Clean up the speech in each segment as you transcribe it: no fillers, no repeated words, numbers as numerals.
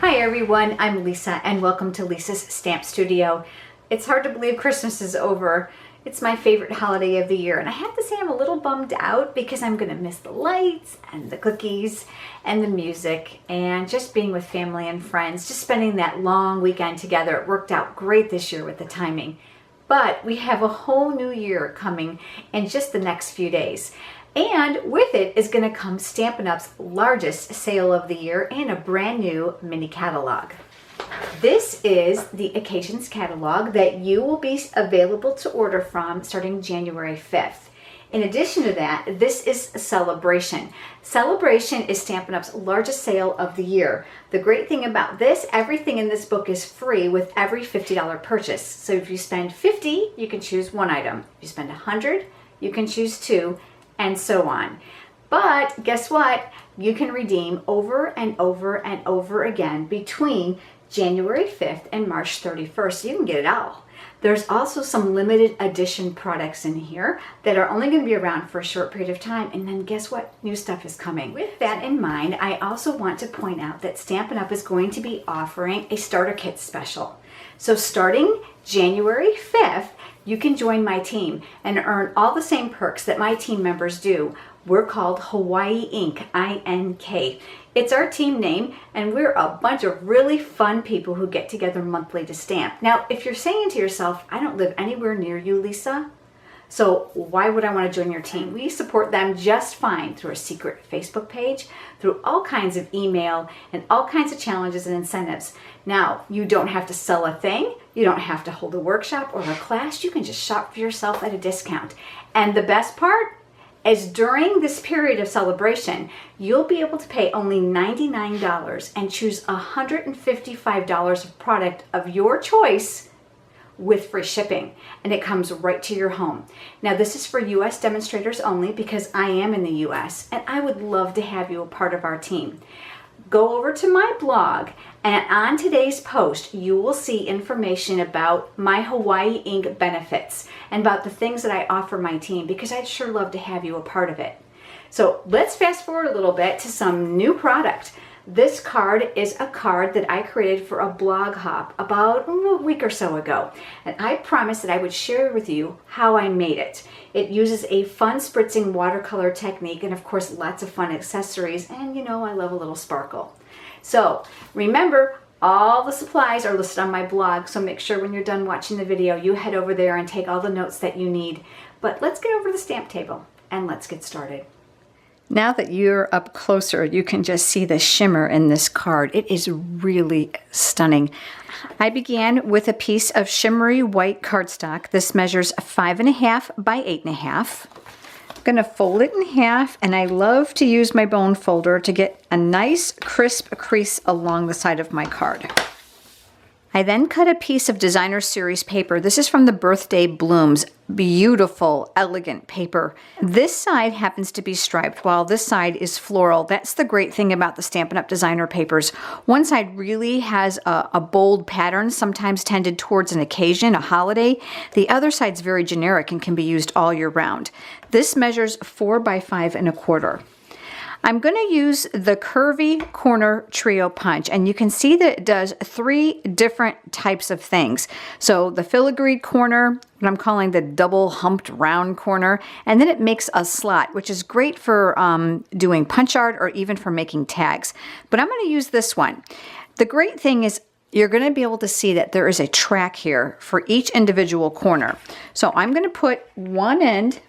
Hi everyone, I'm Lisa and welcome to Lisa's Stamp Studio. It's hard to believe Christmas is over. It's my favorite holiday of the year, and I have to say I'm a little bummed out because I'm going to miss the lights and the cookies and the music and just being with family and friends, just spending that long weekend together. It worked out great this year with the timing. But we have a whole new year coming in just the next few days. And with it is going to come Stampin' Up's largest sale of the year and a brand new mini catalog. This is the Occasions catalog that you will be available to order from starting January 5th. In addition to that, this is Celebration. Celebration is Stampin' Up's largest sale of the year. The great thing about this, everything in this book is free with every $50 purchase. So if you spend $50, you can choose one item. If you spend $100, you can choose two, and so on. But guess what? You can redeem over and over and over again between January 5th and March 31st. You can get it all. There's also some limited edition products in here that are only going to be around for a short period of time, and then guess what? New stuff is coming. With that in mind, I also want to point out that Stampin' Up! Is going to be offering a starter kit special. So starting January 5th, you can join my team and earn all the same perks that my team members do. We're called Hawaii Ink, I-N-K. It's our team name, and we're a bunch of really fun people who get together monthly to stamp. Now, if you're saying to yourself, I don't live anywhere near you, Lisa, so why would I want to join your team? We support them just fine through a secret Facebook page, through all kinds of email, and all kinds of challenges and incentives. Now, you don't have to sell a thing. You don't have to hold a workshop or a class. You can just shop for yourself at a discount. And the best part is during this period of celebration, you'll be able to pay only $99 and choose $155 of product of your choice with free shipping, and it comes right to your home. Now, this is for US demonstrators only because I am in the US, and I would love to have you a part of our team. Go over to my blog, and on today's post, you will see information about my Hawaii Ink benefits and about the things that I offer my team, because I'd sure love to have you a part of it. So let's fast forward a little bit to some new product. This card is a card that I created for a blog hop about a week or so ago. And I promised that I would share with you how I made it. It uses a fun spritzing watercolor technique and of course lots of fun accessories, and you know I love a little sparkle. So remember, all the supplies are listed on my blog, so make sure when you're done watching the video you head over there and take all the notes that you need. But let's get over to the stamp table and let's get started. Now that you're up closer, you can just see the shimmer in this card. It is really stunning. I began with a piece of shimmery white cardstock. This measures 5.5 by 8.5. I'm going to fold it in half, and I love to use my bone folder to get a nice crisp crease along the side of my card. I then cut a piece of designer series paper. This is from the Birthday Blooms. Beautiful, elegant paper. This side happens to be striped while this side is floral. That's the great thing about the Stampin' Up! Designer papers. One side really has a bold pattern, sometimes tended towards an occasion, a holiday. The other side's very generic and can be used all year round. This measures 4 by 5.25. I'm going to use the Curvy Corner Trio Punch, and you can see that it does 3 different types of things. So the filigreed corner, what I'm calling the double humped round corner, and then it makes a slot, which is great for doing punch art or even for making tags. But I'm going to use this one. The great thing is you're going to be able to see that there is a track here for each individual corner. So I'm going to put one end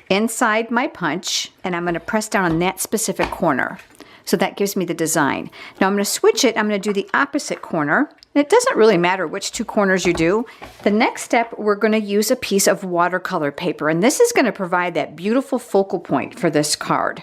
inside my punch, and I'm going to press down on that specific corner. So that gives me the design. Now I'm going to switch it. I'm going to do the opposite corner. And it doesn't really matter which 2 corners you do. The next step, we're going to use a piece of watercolor paper, and this is going to provide that beautiful focal point for this card.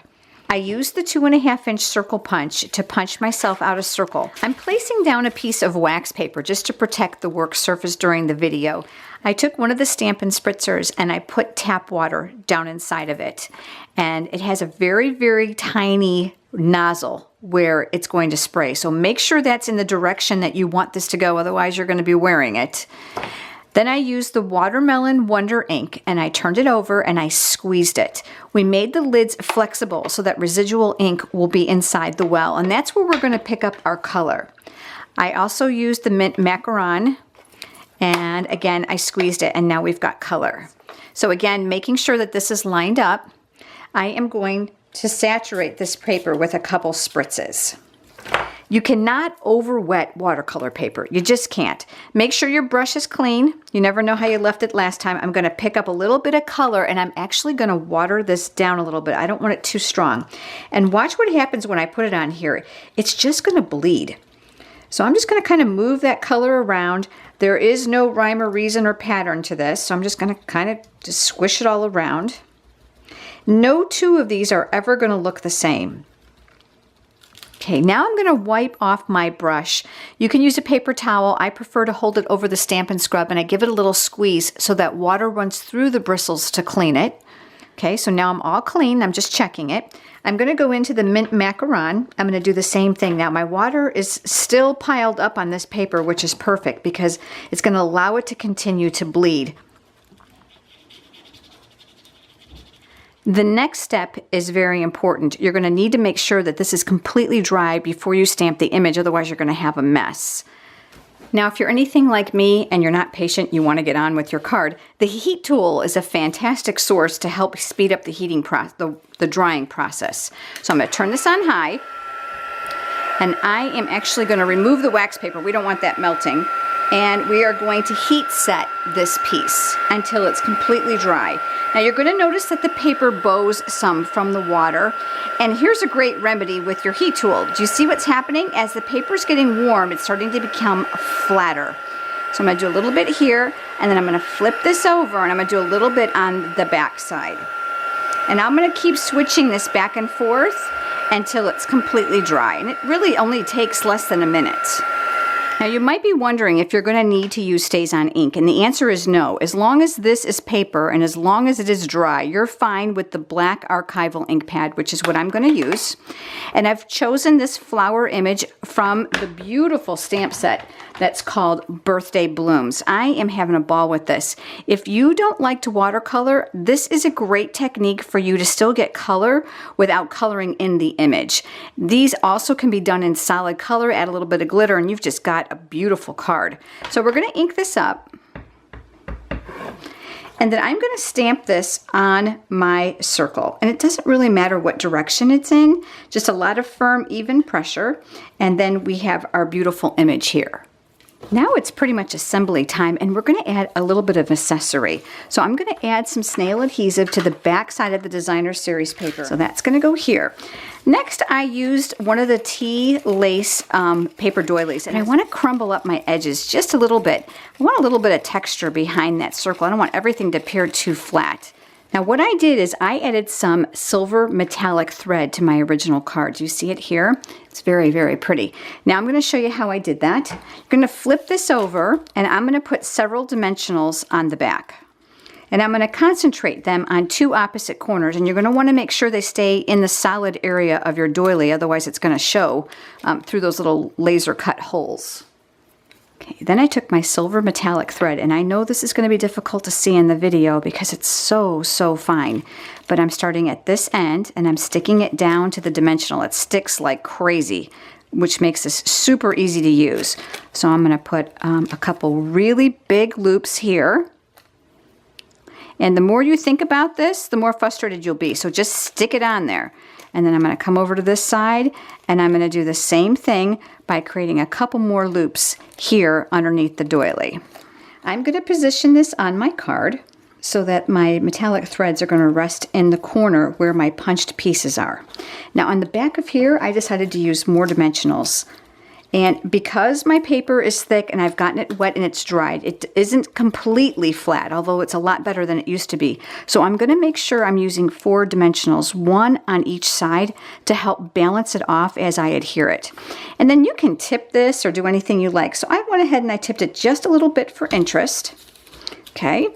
I used the 2.5-inch circle punch to punch myself out a circle. I'm placing down a piece of wax paper just to protect the work surface during the video. I took one of the Stampin' Spritzers and I put tap water down inside of it. And it has a very, very tiny nozzle where it's going to spray. So make sure that's in the direction that you want this to go, otherwise you're going to be wearing it. Then I used the Watermelon Wonder ink and I turned it over and I squeezed it. We made the lids flexible so that residual ink will be inside the well, and that's where we're going to pick up our color. I also used the mint macaron, and again I squeezed it, and now we've got color. So again, making sure that this is lined up, I am going to saturate this paper with a couple spritzes. You cannot over wet watercolor paper. You just can't. Make sure your brush is clean. You never know how you left it last time. I'm going to pick up a little bit of color, and I'm actually going to water this down a little bit. I don't want it too strong. And watch what happens when I put it on here. It's just going to bleed. So I'm just going to kind of move that color around. There is no rhyme or reason or pattern to this, so I'm just going to kind of just squish it all around. No two of these are ever going to look the same. Okay, now I'm going to wipe off my brush. You can use a paper towel. I prefer to hold it over the Stampin' Scrub, and I give it a little squeeze so that water runs through the bristles to clean it. Okay, so now I'm all clean. I'm just checking it. I'm going to go into the mint macaron. I'm going to do the same thing. Now my water is still piled up on this paper, which is perfect because it's going to allow it to continue to bleed. The next step is very important. You're going to need to make sure that this is completely dry before you stamp the image, otherwise you're going to have a mess. Now, if you're anything like me and you're not patient, you want to get on with your card, the heat tool is a fantastic source to help speed up the heating the drying process. So I'm going to turn this on high, and I am actually going to remove the wax paper. We don't want that melting. And we are going to heat set this piece until it's completely dry. Now you're going to notice that the paper bows some from the water. And here's a great remedy with your heat tool. Do you see what's happening? As the paper's getting warm, it's starting to become flatter. So I'm going to do a little bit here, and then I'm going to flip this over, and I'm going to do a little bit on the back side. And I'm going to keep switching this back and forth until it's completely dry. And it really only takes less than a minute. Now you might be wondering if you're going to need to use StazOn ink, and the answer is no. As long as this is paper and as long as it is dry, you're fine with the black archival ink pad, which is what I'm going to use. And I've chosen this flower image from the beautiful stamp set that's called Birthday Blooms. I am having a ball with this. If you don't like to watercolor, this is a great technique for you to still get color without coloring in the image. These also can be done in solid color, add a little bit of glitter, and you've just got a beautiful card. So we're going to ink this up, and then I'm going to stamp this on my circle. And it doesn't really matter what direction it's in, just a lot of firm, even pressure. And then we have our beautiful image here. Now it's pretty much assembly time, and we're going to add a little bit of accessory. So I'm going to add some snail adhesive to the back side of the designer series paper. So that's going to go here. Next, I used one of the tea lace paper doilies, and I want to crumble up my edges just a little bit. I want a little bit of texture behind that circle. I don't want everything to appear too flat. Now what I did is I added some silver metallic thread to my original card. Do you see it here? It's very, very pretty. Now I'm going to show you how I did that. You're going to flip this over, and I'm going to put several dimensionals on the back. And I'm going to concentrate them on two opposite corners, and you're going to want to make sure they stay in the solid area of your doily, otherwise it's going to show through those little laser cut holes. Okay, then I took my silver metallic thread, and I know this is going to be difficult to see in the video because it's so fine, but I'm starting at this end and I'm sticking it down to the dimensional. It sticks like crazy, which makes this super easy to use. So I'm going to put a couple really big loops here. And the more you think about this, the more frustrated you'll be. So just stick it on there. And then I'm going to come over to this side, and I'm going to do the same thing by creating a couple more loops here underneath the doily. I'm going to position this on my card so that my metallic threads are going to rest in the corner where my punched pieces are. Now on the back of here, I decided to use more dimensionals. And because my paper is thick and I've gotten it wet and it's dried, it isn't completely flat, although it's a lot better than it used to be. So I'm going to make sure I'm using 4 dimensionals, one on each side, to help balance it off as I adhere it. And then you can tip this or do anything you like. So I went ahead and I tipped it just a little bit for interest. Okay,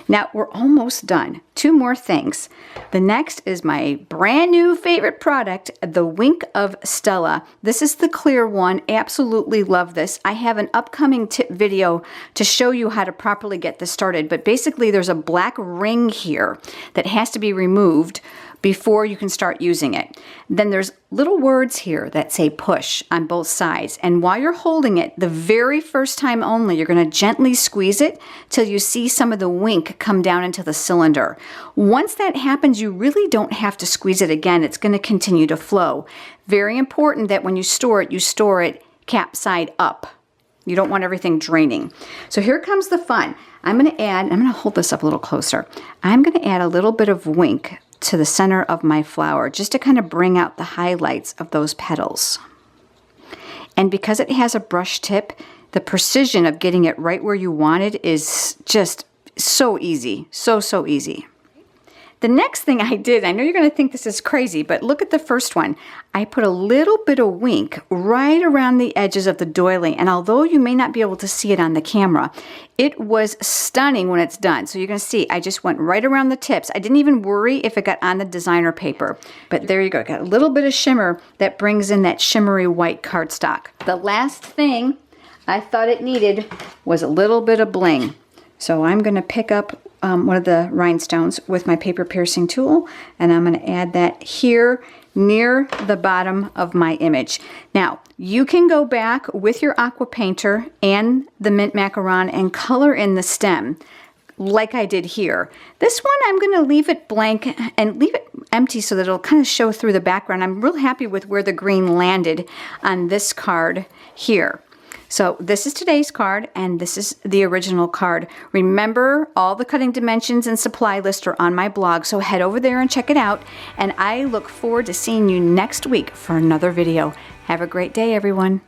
now we're almost done. 2 more things. The next is my brand new favorite product, the Wink of Stella. This is the clear one. Absolutely love this. I have an upcoming tip video to show you how to properly get this started, but basically there's a black ring here that has to be removed before you can start using it. Then there's little words here that say push on both sides. And while you're holding it, the very first time only, you're gonna gently squeeze it till you see some of the wink come down into the cylinder. Once that happens, you really don't have to squeeze it again. It's gonna continue to flow. Very important that when you store it cap side up. You don't want everything draining. So here comes the fun. I'm gonna hold this up a little closer. I'm gonna add a little bit of wink to the center of my flower, just to kind of bring out the highlights of those petals. And because it has a brush tip, the precision of getting it right where you want it is just so easy, so easy. The next thing I did, I know you're going to think this is crazy, but look at the first one. I put a little bit of wink right around the edges of the doily, and although you may not be able to see it on the camera, it was stunning when it's done. So you're going to see, I just went right around the tips. I didn't even worry if it got on the designer paper, but there you go. Got a little bit of shimmer that brings in that shimmery white cardstock. The last thing I thought it needed was a little bit of bling. So I'm going to pick up one of the rhinestones with my paper piercing tool, and I'm going to add that here near the bottom of my image. Now, you can go back with your aqua painter and the mint macaron and color in the stem like I did here. This one I'm going to leave it blank and leave it empty so that it'll kind of show through the background. I'm real happy with where the green landed on this card here. So this is today's card, and this is the original card. Remember, all the cutting dimensions and supply list are on my blog, so head over there and check it out. And I look forward to seeing you next week for another video. Have a great day, everyone.